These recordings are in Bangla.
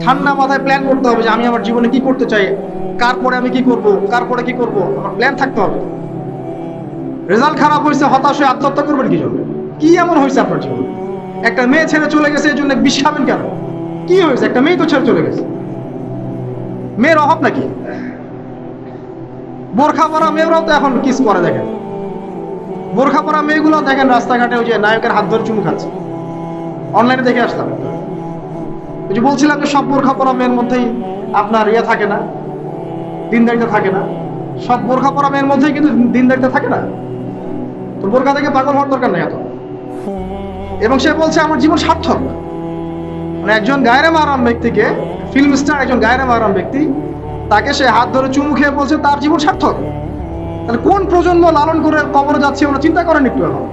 ঠান্ডা মাথায় প্ল্যান করতে হবে যে আমি আমার জীবনে কি করতে চাই, কার পরে আমি কি করব, কার পরে কি করব, আমার প্ল্যান থাকতে হবে। রেজাল্ট খারাপ হয়েছে, হতাশ হয়ে আত্মহত্যা করবেন কি জন্য? কি এমন হয়েছে আপনার জীবনে? একটা মেয়ে ছেড়ে চলে গেছে, এই জন্য বিষ খাবেন কেন? কি হয়েছে? একটা মেয়ে তো ছেড়ে চলে গেছে, মেয়ের অভাব নাকি? বোরখা পরা মেয়েরাও তো এখন কিস করে, দেখেন বোরখা পরা মেয়েগুলো দেখেন রাস্তাঘাটে ওই যে নায়কের হাত ধরে চুমু খাচ্ছে, অনলাইনে দেখে আসলাম। ওই যে বলছিলাম যে সব বোরখা পরা মেয়ের মধ্যেই আপনার ইয়ে থাকে না, দিনদারিতা থাকে না। সব বোরখা পরা মেয়ের মধ্যেই কিন্তু দিনদারিতা থাকে না। তো বোরখা থেকে পাগল হওয়ার দরকার নেই এত। এবং সে বলছে আমার জীবন সার্থক। মানে একজন গায়রে মাহরাম ব্যক্তিকে, ফিল্ম স্টার একজন গায়রে মাহরাম ব্যক্তি, তাকে সে হাত ধরে চুমু খেয়ে বলছে তার জীবন সার্থক। তাহলে কোন প্রজন্ম লালন করে কবরে যাচ্ছে ওরা চিন্তা করেন একটু এখন।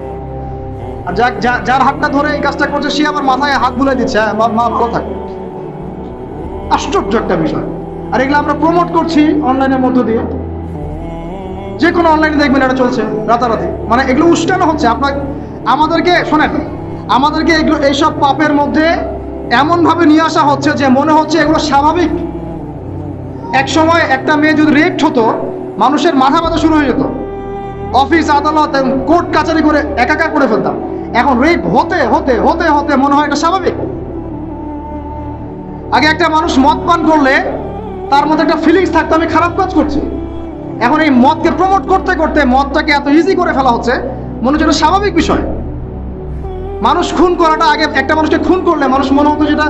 আর যার হাতটা ধরে এই কাজটা করছে সে আবার মাথায় হাত বুলাই দিচ্ছে, মা ভালো থাকে। আশ্চর্য একটা বিষয়। আর এগুলো আমরা প্রমোট করছি অনলাইনের মধ্য দিয়ে, যে কোনো অনলাইনে দেখবেন এটা চলছে রাতারাতি। মানে এগুলো উস্কানো হচ্ছে আপনার, আমাদেরকে শোনেন, আমাদেরকে এগুলো এইসব পাপের মধ্যে এমন ভাবে নিয়ে আসা হচ্ছে যে মনে হচ্ছে এগুলো স্বাভাবিক। এক সময় একটা মেয়ে যদি রেপড হতো, মানুষের মাথা ব্যথা শুরু হয়ে যেত, অফিস আদালত কোর্ট কাচারি করে একাকার করে ফেলতাম। এখন রেপ হতে হতে হতে হতে মনে হয় এটা স্বাভাবিক। আগে একটা মানুষ মদ পান করলে তার মধ্যে একটা ফিলিংস থাকতো আমি খারাপ কাজ করছি। এখন এই মদকে প্রমোট করতে করতে মদটাকে এত ইজি করে ফেলা হচ্ছে, মনে হচ্ছে এটা স্বাভাবিক বিষয়। মানুষ খুন করাটা, আগে একটা মানুষকে খুন করলে মানুষ মনে হতো যেটা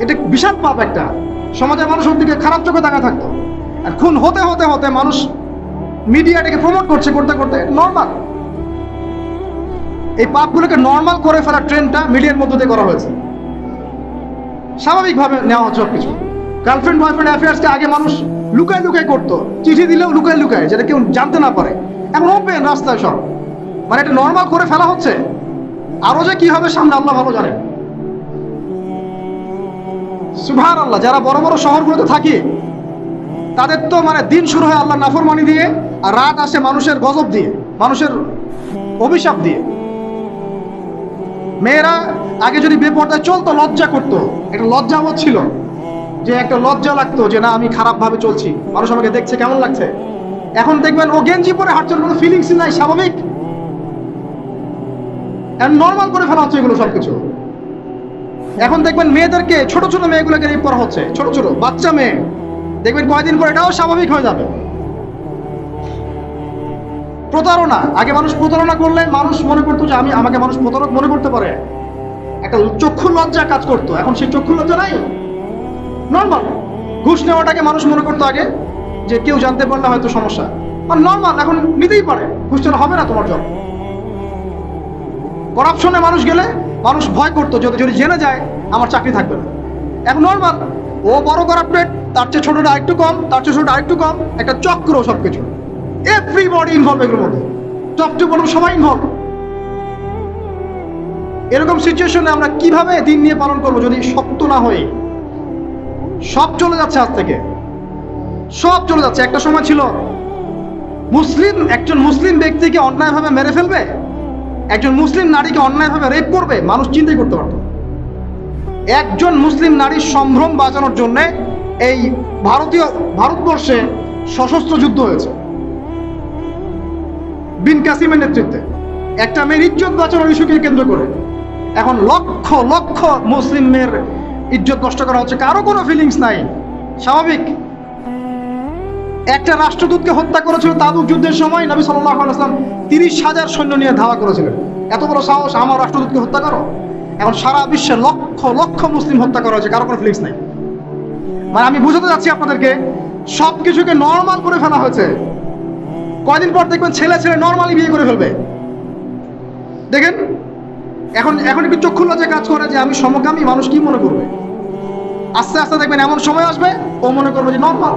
এটা বিশাল পাপ, একটা সমাজের মানুষ ওর দিকে খারাপ চোখে তাকা থাকতো। আর খুন হতে হতে হতে মানুষ মিডিয়াটাকে প্রমোট করছে, করতে করতে নর্মাল। এই পাপগুলোকে নর্মাল করে ফেলার ট্রেন্ডটা মিডিয়ার মধ্য দিয়ে করা হয়েছে, স্বাভাবিকভাবে নেওয়া হচ্ছে সবকিছু। গার্লফ্রেন্ড বয়ফ্রেন্ড অ্যাফেয়ার্সকে আগে মানুষ লুকায় লুকায় করতো, চিঠি দিলেও লুকায় লুকায়, যেটা কেউ জানতে না পারে। এখন ওপেন রাস্তায় সব, মানে এটা নর্মাল করে ফেলা হচ্ছে। আরো যে কি হবে সামনে আল্লাহ ভালো জানেন। সুবহানাল্লাহ। যারা বড় বড় শহরগুলোতে থাকে তাদের তো মানে দিন শুরু হয় আল্লাহ নাফরমানি দিয়ে, আর রাত আসে মানুষের গজব দিয়ে, মানুষের অভিশাপ দিয়ে। মেয়েরা আগে যদি বেপর্দায় চলতো লজ্জা করতো, একটা লজ্জাবোধ ছিল, যে একটা লজ্জা লাগতো যে না আমি খারাপ ভাবে চলছি, মানুষ আমাকে দেখছে কেমন লাগছে। এখন দেখবেন ও গেঞ্জি পরে হাঁটছে, কোনো ফিলিংস নাই, স্বাভাবিক, নর্মাল করে ফেলা হচ্ছে এগুলো সবকিছু। এখন দেখবেন মেয়েদেরকে, ছোট ছোট মেয়েগুলোকে রেপ করা হচ্ছে, ছোট ছোট বাচ্চা মেয়ে, দেখবেন কয়েকদিন পর এটাও স্বাভাবিক হয়ে যাবে। প্রতারণা, আগে মানুষ প্রতারণা করলে মানুষ মনে করতো যে আমাকে মানুষ প্রতারক মনে করতে পারে, একটা চক্ষু লজ্জা কাজ করতো। এখন সেই চক্ষু লজ্জা নাই, নর্মাল। ঘুষ নেওয়াটাকে মানুষ মনে করতো আগে যে কেউ জানতে পারলে হয়তো সমস্যা, আর নর্মাল এখন নিতেই পারে, ঘুষ নেওয়া হবে না তোমার জব। করাপশনে মানুষ গেলে মানুষ ভয় করতো যদি জেনে যায় আমার চাকরি থাকবে না। এখন নর্মাল, ও বড় করাপ্টেড, তার চেয়ে ছোটটা আরেকটু কম, তার চেয়ে ছোটটা আরেকটু কম, একটা চক্র সবকিছু। এভরিবডি ইনভলভ এগুলোর মধ্যে, টপ টু বটম সবাই ইনভলভ। এরকম সিচুয়েশনে আমরা কিভাবে দিন নিয়ে পালন করবো যদি শক্ত না হয়ে? সব চলে যাচ্ছে আজ থেকে, সব চলে যাচ্ছে। একটা সময় ছিল একজন মুসলিম ব্যক্তিকে অন্যায়ভাবে মেরে ফেলবে, একজন মুসলিম নারীকে অন্যায়ভাবে রেপ করবে, মানুষ চিন্তাই করতে পারত। একজন মুসলিম নারীর সম্ভ্রম বাঁচানোর জন্য এই ভারতবর্ষে সশস্ত্র যুদ্ধ হয়েছে বিন কাসিমের নেতৃত্বে, একটা মেয়ের ইজ্জত বাঁচানোর ইস্যুকে কেন্দ্র করে। এখন লক্ষ লক্ষ মুসলিম মেয়ের ইজ্জত নষ্ট করা হচ্ছে, কারো কোনো ফিলিংস নাই, স্বাভাবিক। একটা রাষ্ট্রদূতকে হত্যা করেছিল তাবুক যুদ্ধের সময়, নবী সাল্লাল্লাহু আলাইহি ওয়াসাল্লাম 30,000 সৈন্য নিয়ে ধাওয়া করেছিলেন। এত বড় সাহস, আমার রাষ্ট্রদূতকে হত্যা করো? এখন সারা বিশ্বে লক্ষ লক্ষ মুসলিম হত্যা করা হয়েছে, কারো কোনো ফিলিংস নাই। মানে আমি বুঝাতে যাচ্ছি আপনাদেরকে, সবকিছুকে নর্মাল করে ফেলা হয়েছে। কয়দিন পর দেখবেন ছেলে ছেলে নর্মালি বিয়ে করে ফেলবে। দেখেন এখন একটু চক্ষু লজ্জা কাজ করে যে আমি সমকামী, মানুষ কি মনে করবে? আস্তে আস্তে দেখবেন এমন সময় আসবে ও মনে করবে যে নর্মাল।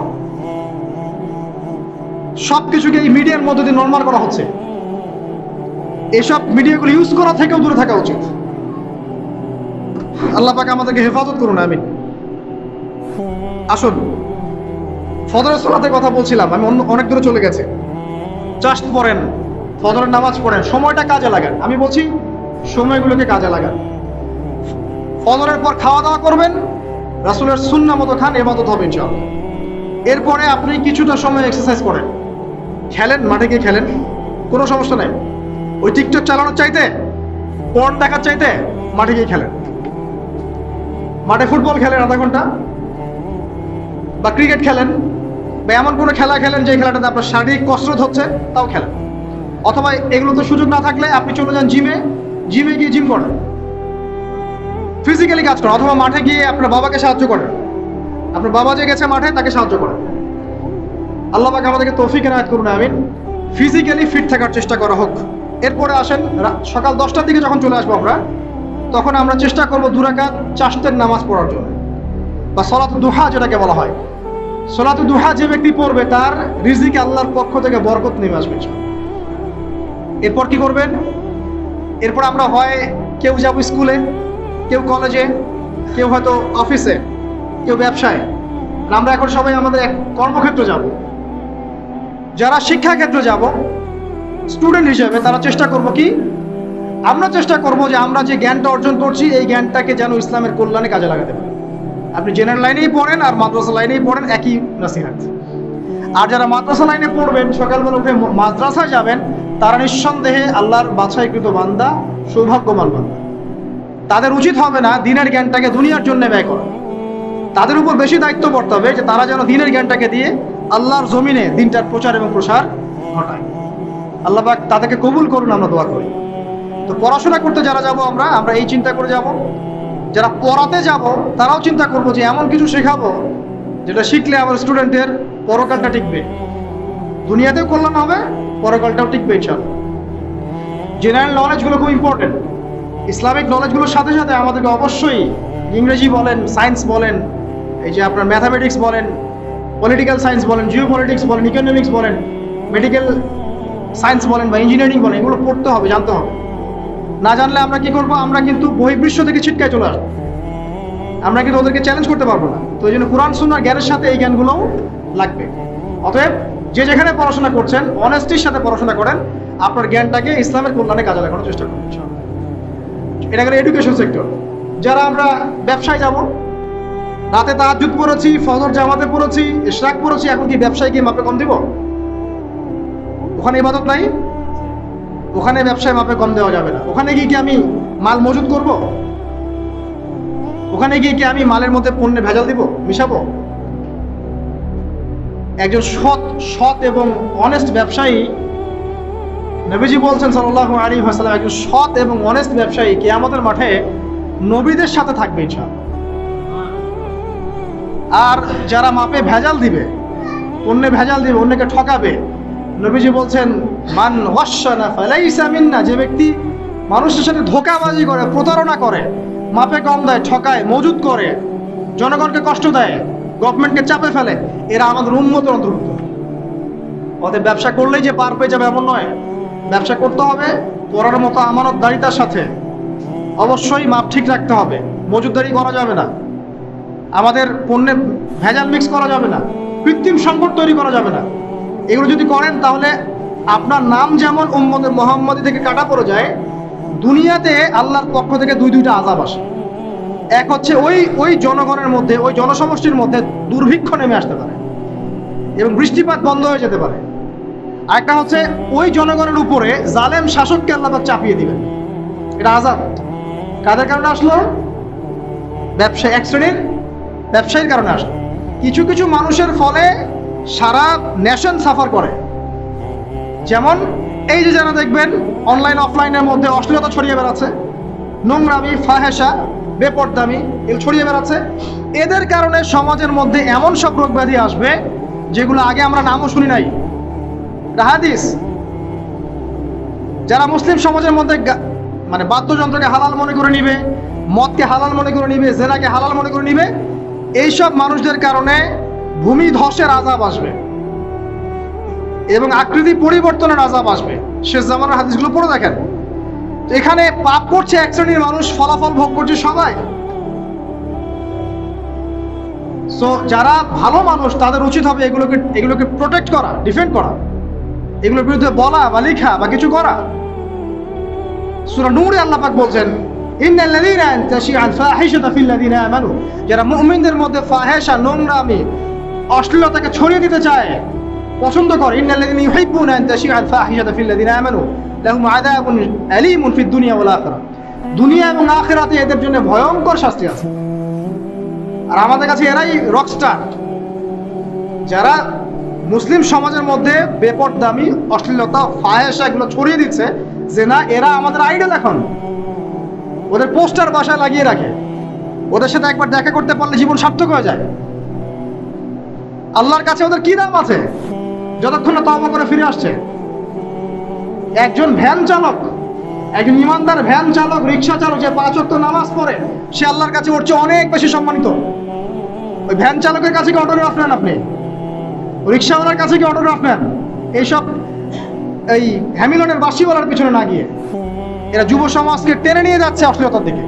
সবকিছুকে এই মিডিয়ার মধ্যে দিয়ে নর্মাল করা হচ্ছে। এসব মিডিয়াগুলো ইউজ করা থেকেও দূরে থাকা উচিত। আল্লাহ পাক আমাদেরকে হেফাজত করুন, আমিন। আসুন, ফজরের সালাতের কথা বলছিলাম, আমি অনেক দূরে চলে গেছে। জাস্ট পড়েন, ফজরের নামাজ পড়েন, সময়টা কাজে লাগান। আমি বলছি সময়গুলোকে কাজে লাগান। ফজরের পর খাওয়া দাওয়া করবেন, রাসূলের সুন্নাহ মতো খান, ইবাদত হবে ইনশাআল্লাহ। এরপরে আপনি কিছুটা সময় এক্সারসাইজ করেন, খেলেন, মাঠে গিয়ে খেলেন, কোনো সমস্যা নেই। ওই টিকটক চালানোর চাইতে, পর্ন দেখার চাইতে মাঠে গিয়ে খেলেন। মাঠে ফুটবল খেলেন আধা ঘন্টা, বা ক্রিকেট খেলেন, বা এমন কোনো খেলা খেলেন যে খেলাটাতে আপনার শারীরিক কসরত হচ্ছে, তাও খেলেন। অথবা এগুলো তো সুযোগ না থাকলে আপনি চলে যান জিমে, জিমে গিয়ে জিম করেন, ফিজিক্যালি কাজ করেন। অথবা মাঠে গিয়ে আপনার বাবাকে সাহায্য করেন, আপনার বাবা যে গেছে মাঠে তাকে সাহায্য করেন। আল্লাহ পাক আমাদেরকে তৌফিক এনায়েত করুন, আমিন। ফিজিক্যালি ফিট থাকার চেষ্টা করা হোক। এরপরে আসেন সকাল 10টার দিকে যখন চলে আসবো আমরা, তখন আমরা চেষ্টা করবো 2 রাকাত চাশতের নামাজ পড়ার জন্য, বা সলাতুদ দুহা যেটাকে বলা হয়। সলাতুদ দুহা যে ব্যক্তি পড়বে তার রিজিকে আল্লাহর পক্ষ থেকে বরকত নেমে আসবে। এরপর কি করবেন? এরপর আমরা হয় কেউ যাবো স্কুলে, কেউ কলেজে, কেউ হয়তো অফিসে, কেউ ব্যবসায়। আমরা এখন সবাই আমাদের এক কর্মক্ষেত্রে যাব। যারা শিক্ষাক্ষেত্রে যাব স্টুডেন্ট হিসেবে, তারা চেষ্টা করব কি, আমরা চেষ্টা করব যে আমরা যে জ্ঞানটা অর্জন করছি এই জ্ঞানটাকে যেন ইসলামের কল্যাণে কাজে লাগাতে পারি। আপনি জেনারেল লাইনেই পড়েন আর মাদ্রাসা লাইনেই পড়েন, একই নসিহত। আর যারা মাদ্রাসা লাইনে পড়বেন, সকালবেলা উঠে মাদ্রাসায় যাবেন, তারা নিঃসন্দেহে আল্লাহর বাছাইকৃত বান্দা, সৌভাগ্যবান বান্দা। তাদের উচিত হবে না দ্বীনের জ্ঞানটাকে দুনিয়ার জন্য ব্যয় করা। তাদের উপর বেশি দায়িত্ব পড়তে হবে যে তারা যেন দ্বীনের জ্ঞানটাকে দিয়ে আল্লাহর জমিনে দ্বীনটার প্রচার এবং প্রসার ঘটায়। আল্লাহ পাক তাদেরকে কবুল করুন, আমরা দোয়া করি। তো পড়াশোনা করতে যারা যাব আমরা এই চিন্তা করে যাব। যারা পড়াতে যাব তারাও চিন্তা করব যে এমন কিছু শেখাবো যেটা শিখলে আমার স্টুডেন্টের পরকালটা টিকবে, দুনিয়াতেও কল্যাণ হবে, পরকালটাও টিকবে ইনশাআল্লাহ। জেনারেল নলেজগুলো খুব ইম্পর্টেন্ট। ইসলামিক নলেজগুলোর সাথে সাথে আমাদেরকে অবশ্যই ইংরেজি বলেন, সায়েন্স বলেন, এই যে আপনার ম্যাথামেটিক্স বলেন, পলিটিক্যাল সায়েন্স বলেন, জিও পলিটিক্স বলেন, ইকোনমিক্স বলেন, মেডিকেল সায়েন্স বলেন বা ইঞ্জিনিয়ারিং বলেন, এগুলো পড়তে হবে, জানতে হবে। না জানলে আমরা কি করব? আমরা কিন্তু বহির্বিশ্ব থেকে ছিটকায় চলে আসবো, আমরা কিন্তু ওদেরকে চ্যালেঞ্জ করতে পারবো না। তো এই জন্য কোরআন সুন্নাহর জ্ঞানের সাথে এই জ্ঞানগুলোও লাগবে। অতএব যে যেখানে পড়াশোনা করছেন অনেস্টির সাথে পড়াশোনা করেন, আপনার জ্ঞানটাকে ইসলামের কল্যাণে কাজে লাগানোর চেষ্টা করুন। এটা গেল এডুকেশন সেক্টর। যারা আমরা ব্যবসায় যাব, রাতে তাহাজ্জুদ পড়েছি, ফজর জামাতে পড়েছি, ইশরাক পড়েছি, এখন কি ব্যবসায় গিয়ে মাপে কম দিব? ওখানে ইবাদত নাই, ওখানে ব্যবসায় মাপে কম দেওয়া যাবে না। ওখানে গিয়ে কি আমি মাল মজুদ করব? ওখানে গিয়ে কি আমি মালের মধ্যে পণ্যে ভেজাল দিব, মিশাবো? একজন সৎ এবং অনেস্ট ব্যবসায়ী, নবীজি বলছেন সাল্লাল্লাহু আলাইহি ওয়াসাল্লাম, একজন সৎ এবং অনেস্ট ব্যবসায়ী কিয়ামতের মাঠে নবীদের সাথে থাকবে ইনশাআল্লাহ। আর যারা মাপে ভেজাল দিবে, পণ্যে ভেজাল দিবে, অন্যকে ঠকাবে, নবীজি বলছেন মান ওয়াশানা ফালাইসা মিন্না, যে ব্যক্তি মানুষের সাথে ধোঁকাবাজি করে, প্রতারণা করে, মাপে কম দেয়, ঠকায়, মজুদ করে, জনগণকে কষ্ট দেয়, গভর্নমেন্টকে চাপে ফেলে, এরা আমাদের উম্মতের অন্তর্ভুক্ত। ওদের ব্যবসা করলেই যে পার পেয়ে যাবে এমন নয়। ব্যবসা করতে হবে পড়ার মতো আমানতদারিতার সাথে। অবশ্যই মাপ ঠিক রাখতে হবে, মজুদদারি করা যাবে না, আমাদের পণ্যে ভেজাল মিক্স করা যাবে না, কৃত্রিম সংকট তৈরি করা যাবে না। এগুলো যদি করেন তাহলে আপনার নাম যেমন উম্মতে মুহাম্মাদি থেকে কাটা পড়ে যায়, দুনিয়াতে আল্লাহর পক্ষ থেকে দুইটা আযাব আসে। এক হচ্ছে ওই জনগণের মধ্যে, ওই জনসমষ্টির মধ্যে দুর্ভিক্ষ নেমে আসতে পারে এবং বৃষ্টিপাত বন্ধ হয়ে যেতে পারে। আরেকটা হচ্ছে ওই জনগণের উপরে জালেম শাসককে আল্লাহ পাক চাপিয়ে দিবেন। এটা আযাব। কাদের কারণে আসলো? এক শ্রেণীর ব্যবসায়ীর কারণে আসলো। কিছু কিছু মানুষের ফলে সারা নেশন সাফার করে। যেমন এই যে যারা দেখবেন অনলাইন অফলাইনের মধ্যে অশ্লীলতা ছড়িয়ে বেড়াচ্ছে, নোংরামি, ফাহেসা, বেপরদামি এগুলো ছড়িয়ে বেড়াচ্ছে, এদের কারণে সমাজের মধ্যে এমন সব রোগ ব্যাধি আসবে যেগুলো আগে আমরা নামও শুনি নাই। হাদিস। যারা মুসলিম সমাজের মধ্যে মানে বাদ্যযন্ত্রকে হালাল মনে করে নিবে, মদকে হালাল মনে করে নিবে, জেনাকে হালাল মনে করে নিবে, এইসব মানুষদের কারণে ভূমি ধসের আযাব আসবে এবং আকৃতি পরিবর্তনের আযাব আসবে। শেষ জামানার হাদিসগুলো পড়ে দেখেন। তো এখানে পাপ করছে এক শ্রেণীর মানুষ, ফলাফল ভোগ করছে সবাই। সো যারা ভালো মানুষ তাদের উচিত হবে এগুলোকে প্রোটেক্ট করা, ডিফেন্ড করা, এগুলোর বিরুদ্ধে বলা বা লেখা বা কিছু করা। সূরা নূরে আল্লাহ পাক বলছেন ইন্নাল্লাযীনা তাশিআল ফাহিশাতু ফিল্লাযীনা আমানু, যারা মুমিনদের মধ্যে ফাহিশা, নোংরামি, অশ্লীলতাকে ছড়িয়ে দিতে চায়, পছন্দ করে, ইন্নাল্লাযীনা ইউহিব্বুনা আন তাশিআল ফাহিশাতু ফিল্লাযীনা আমানু লাহুম আযাবুন আলীমুন ফিদ দুনিয়া ওয়াল আখিরাহ, দুনিয়া এবং আখিরাতে এদের জন্য ভয়ঙ্কর শাস্তি আছে। আর আমাদের কাছে এরাই রকস্টার, যারা মুসলিম সমাজের মধ্যে বেপরদামি, অশ্লীলতা, ফাহিশা এগুলো ছড়িয়ে দিচ্ছে, যে না এরা আমাদের আইডল। এখন ওদের পোস্টার বাসায় লাগিয়ে রাখে, ওদের সাথে একবার দেখা করতে পারলে জীবন সার্থক হয়ে যায়। আল্লাহর কাছে ওদের কি দাম আছে যতক্ষণ না তওবা করে ফিরে আসছে? একজন ভ্যান চালক, একজন ইমানদার ভ্যান চালক, রিক্সা চালক, যে 5 ওয়াক্ত নামাজ পড়ে, সে আল্লাহর কাছে ওর চেয়ে অনেক বেশি সম্মানিত। ওই ভ্যান চালকের কাছে কি অটোগ্রাফ নেন আপনি? রিক্সাওয়ালার কাছে কি অটোগ্রাফ নেন? এইসব এই হ্যামিলনের বাসিওয়ালার পিছনে না গিয়ে এরা যুব সমাজকে টেনে নিয়ে যাচ্ছে অশ্লীলতার দিকে,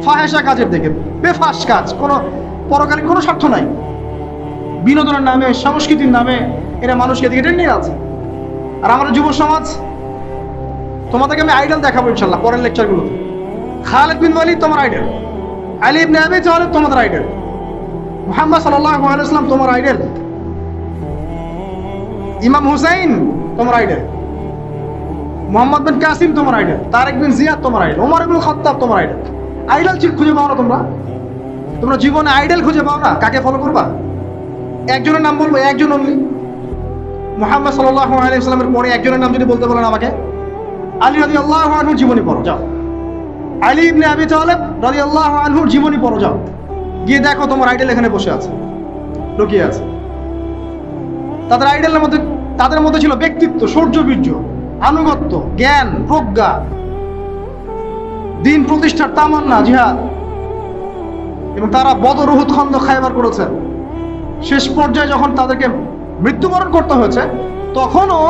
ফাহেসা কাজের দিকে, বেফাস কাজ, কোনো পরকালীন কোনো স্বার্থ নাই। বিনোদনের নামে, সংস্কৃতির নামে এরা মানুষকে দিকে টেনে নিয়ে যাচ্ছে। আর আমাদের যুব সমাজ, তোমাদেরকে আমি আইডল দেখাবো ইনশাল্লাহ পরের লেকচারগুলোতে। খালিদ বিন ওয়ালিদ তোমার আইডল, আলী ইবনে আবি তালিব তোমাদের আইডল, মুহাম্মদ সাল্লাল্লাহু আলাইহি ওয়াসাল্লাম তোমার আইডল, ইমাম হুসাইন তোমার আইডল, মোহাম্মদ বিন কাসিম তোমার আইডল, তারেক বিন জিয়াদ তোমার আইডল, ওমর ইবনে খাত্তাব তোমার আইডল। আইডল খুঁজে পাও না তোমরা জীবনে আইডল খুঁজে পাও না? কাকে ফলো করবা? একজনের নাম বলবো, একজন অনলি, মুহাম্মদ সাল্লাল্লাহু আলাইহি ওয়াসাল্লামের পরে একজনের নাম যদি বলতে বলেন আমাকে, আলী রাদিয়াল্লাহু আনহুর জীবনী পড়ো যাও, আলী ইবনে আবি তালিব রাদিয়াল্লাহু আনহুর জীবনী পড়ো যাও, গিয়ে দেখো তোমার আইডল এখানে বসে আছে, লুকিয়ে আছে। তাদের আইডলের মধ্যে, তাদের মধ্যে ছিল ব্যক্তিত্ব, শৌর্যবীর্য, আনুগত্য, জ্ঞান, প্রজ্ঞা, দিন প্রতিষ্ঠার তামান্না, জিহাদ, এবং তারা বদর, উহুদ, খন্দক, খায়বার করেছেন। শেষ পর্যায়ে যখন তাদেরকে মৃত্যুবরণ করতে হয়েছে, তখনও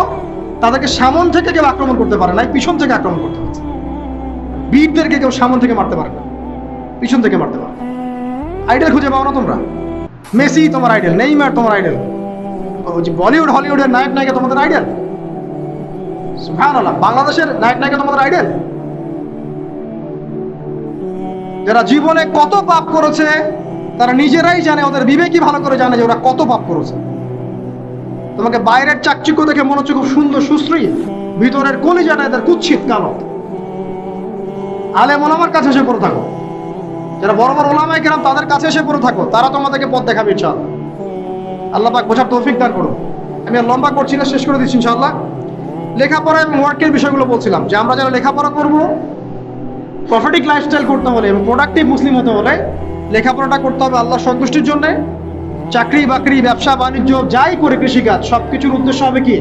তাদেরকে সামন থেকে কেউ আক্রমণ করতে পারে নাই, পিছন থেকে আক্রমণ করতে হয়েছে। বীরদেরকে কেউ সামন থেকে মারতে পারে না, পিছন থেকে মারতে পারে। আইডল খুঁজে পাও না তোমরা? মেসি তোমার আইডল, নেইমার তোমার আইডল, বলিউড হলিউডের নায়ক নায়িকা তোমাদের আইডল, সুবহানাল্লাহ, বাংলাদেশের নায়ক নায়িকা তোমাদের আইডল। যারা জীবনে কত পাপ করেছে তারা নিজেরাই জানে, ওদের বিবেকই ভালো করে জানে যে ওরা কত পাপ করেছে। তোমাকে বাইরের চাকচিক্য দেখে মনে হচ্ছে খুব সুন্দর সুশ্রী, ভিতরের কলিজাটা এদের কুৎসিত কালো। আলেম ওলামার কাছে এসে পড়ে থাকো, যারা বড় বড় ওলামায়ে কেরাম তাদের কাছে এসে পড়ে থাকো, তারা তোমাদেরকে পথ দেখাবে ইনশাআল্লাহ। আল্লাহ পাক বোঝার তৌফিক দান করুন। আমি আর লম্বা করছি না, শেষ করে দিচ্ছি ইনশাআল্লাহ। লেখাপড়া এবং ওয়ার্কের বিষয়গুলো বলছিলাম যে আমরা যারা লেখাপড়া করবো, প্রফিটিক লাইফস্টাইল করতে হলে এবং প্রোডাক্টিভ মুসলিম হতে হলে লেখাপড়াটা করতে হবে আল্লাহর সন্তুষ্টির জন্য। চাকরি বাকরি, ব্যবসা বাণিজ্য যাই করে, কৃষিকাজ, সবকিছুর উদ্দেশ্য হবে কি?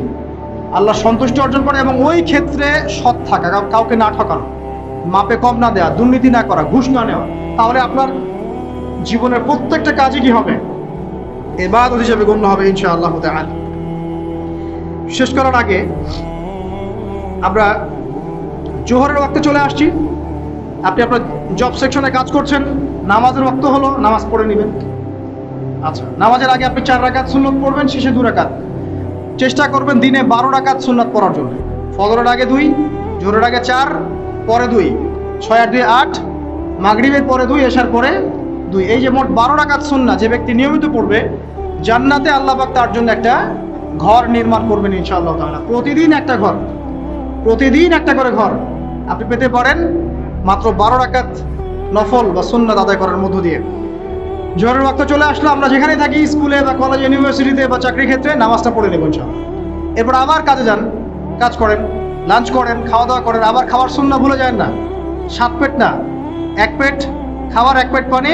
আল্লাহর সন্তুষ্টি অর্জন করে, এবং ওই ক্ষেত্রে সৎ থাকা, কাউকে না ঠকানো, মাপে কম না দেওয়া, দুর্নীতি না করা, ঘুষ না নেওয়া। তাহলে আপনার জীবনের প্রত্যেকটা কাজই কি হবে? ইবাদত হিসেবে গণ্য হবে ইনশাআল্লাহ তাআলা। শেষ করার আগে আমরা জোহরের ওয়াক্তে চলে আসছি। আপনি আপনার জব সেকশনে কাজ করছেন, নামাজের ওয়াক্ত হলো, নামাজ পড়ে নেবেন। আচ্ছা, নামাজের আগে আপনি 4 রাকাত সুন্নাত পড়বেন, শেষে 2 রাকাত। চেষ্টা করবেন দিনে 12 রাকাত সুন্নাত পড়ার জন্য। ফজরের আগে 2, জোহরের আগে 4, পরে 2, 6 আর 2 8, মাগরিবের পরে 2, এশার পরে 2। এই যে মোট 12 রাকাত সুন্নাত যে ব্যক্তি নিয়মিত পড়বে, জান্নাতে আল্লাহ পাক তার জন্য একটা ঘর নির্মাণ করবেন ইনশাআল্লাহ তাআলা। প্রতিদিন একটা ঘর, প্রতিদিন একটা করে ঘর আপনি পেতে পারেন মাত্র 12 রাকাত নফল বা সুন্নাত আদায় করার মধ্য দিয়ে। জোহরের ওয়াক্ত চলে আসলো, আমরা যেখানে থাকি, স্কুলে বা কলেজে, ইউনিভার্সিটিতে বা চাকরি ক্ষেত্রে, নামাজটা পড়ে নেব ইনশাআল্লাহ। এরপর আবার কাজে যান, কাজ করেন, লাঞ্চ করেন, খাওয়া দাওয়া করেন। আবার খাওয়ার সুন্নাহ ভুলে যায় না, 7 পেট না, 1 পেট খাবার, 1 পেট পানি,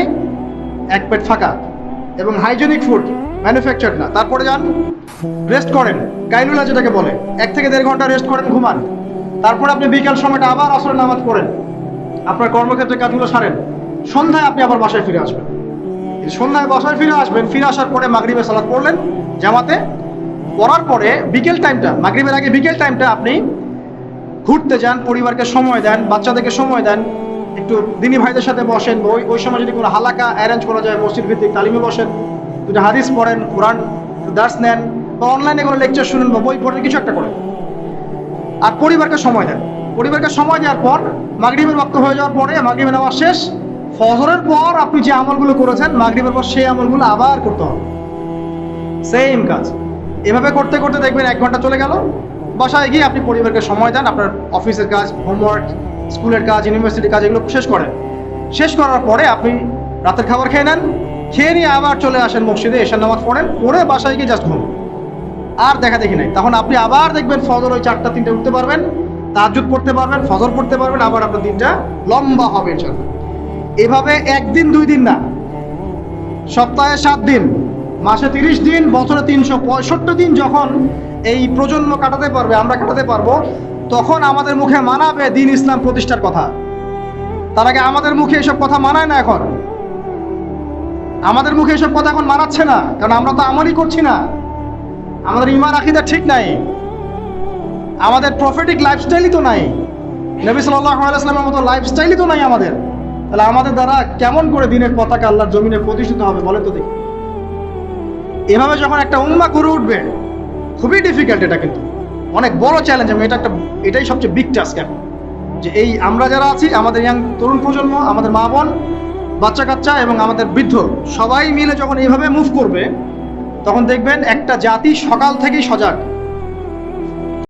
1 পেট ফাঁকা, এবং হাইজেনিক ফুড, ম্যানুফ্যাকচার না। তারপরে যান, রেস্ট করেন, কাইলুলা যেটাকে বলে, 1 থেকে 1.5 ঘন্টা রেস্ট করেন, ঘুমান। তারপরে আপনি বিকাল সময়টা আবার আসরের নামাজ পড়েন, আপনার কর্মক্ষেত্রে কাজগুলো সারেন। সন্ধ্যায় আপনি আবার বাসায় ফিরে আসবেন। সন্ধ্যায় বাসায় ফিরে আসবেন, ফিরে আসার পরে মাগরিবের সালাত পড়লেন জামাতে। পড়ার পরে বিকেল টাইমটা, মাগরিবের আগে বিকেল টাইমটা আপনি ঘুরতে যান, পরিবারকে সময় দেন, বাচ্চাদেরকে সময় দেন, একটু দিনী ভাইদের সাথে বসেন। ওই সময় যদি কোনো হালাকা অ্যারেঞ্জ করা যায়, মসজিদ ভিত্তিক তালিমে বসেন, দুটো হাদিস পড়েন, কোরআন দার্স নেন, বা অনলাইনে কোনো লেকচার শুনেন, বা বই পড়েন, কিছু একটা করেন। আর পরিবারকে সময় দেন। পরিবারকে সময় দেওয়ার পর মাগরিবের ওয়াক্ত হয়ে যাওয়ার পরে, মাগরিবের নামাজ শেষ, ফজরের পর আপনি যে আমলগুলো করেছেন মাগরিবের পর সেই আমলগুলো আবার করতে হবে, সেম কাজ। এভাবে করতে করতে দেখবেন 1 ঘন্টা চলে গেল। বাসায় গিয়ে আপনি পরিবারকে সময় দেন, আপনার অফিসের কাজ, হোমওয়ার্ক, স্কুলের কাজ, ইউনিভার্সিটির কাজ, এগুলো শেষ করেন। শেষ করার পরে আপনি রাতের খাবার খেয়ে নেন, খেয়ে নিয়ে আবার চলে আসেন মসজিদে, এশার নামাজ পড়েন, পড়ে বাসায় গিয়ে জাস্ট ঘুম, আর দেখা দেখি নাই। তখন আপনি আবার দেখবেন ফজর ওই 4টা 3টে উঠতে পারবেন, তাহাজ্জুদ পড়তে পারবেন, ফজর পড়তে পারবেন, আবার আপনার দিনটা লম্বা হবে ইনশাআল্লাহ। এভাবে 1 দিন 2 দিন না, সপ্তাহে 7 দিন, মাসে 30 দিন, বছরে 365 দিন যখন এই প্রজন্ম কাটাতে পারবে, আমরা কাটাতে পারবো, তখন আমাদের মুখে মানাবে দ্বীন ইসলাম প্রতিষ্ঠার কথা। তার আগে আমাদের মুখে এসব কথা মানায় না। এখন আমাদের মুখে এসব কথা এখন মানাচ্ছে না, কারণ আমরা তো আমলই করছি না, আমাদের ঈমান আকীদা ঠিক নাই, আমাদের প্রফেটিক লাইফস্টাইলই তো নাই, নবী সাল্লাল্লাহু আলাইহি ওয়াসাল্লামের মতো লাইফস্টাইলই তো নাই আমাদের। তাহলে আমাদের দ্বারা কেমন করে দ্বীনের পতাকা আল্লাহর জমিনে প্রতিষ্ঠিত হবে বলেন তো দেখি। এভাবে যখন একটা উম্মাহ করে উঠবে, খুবই ডিফিকাল্ট, এটা কিন্তু অনেক বড় চ্যালেঞ্জ। এবং এটাই সবচেয়ে বিগ টাস্ক এখন, যে এই আমরা যারা আছি, আমাদের ইয়াং তরুণ প্রজন্ম, আমাদের মা বোন, বাচ্চা কাচ্চা এবং আমাদের বৃদ্ধ, সবাই মিলে যখন এইভাবে মুভ করবে, তখন দেখবেন একটা জাতি সকাল থেকেই সজাগ।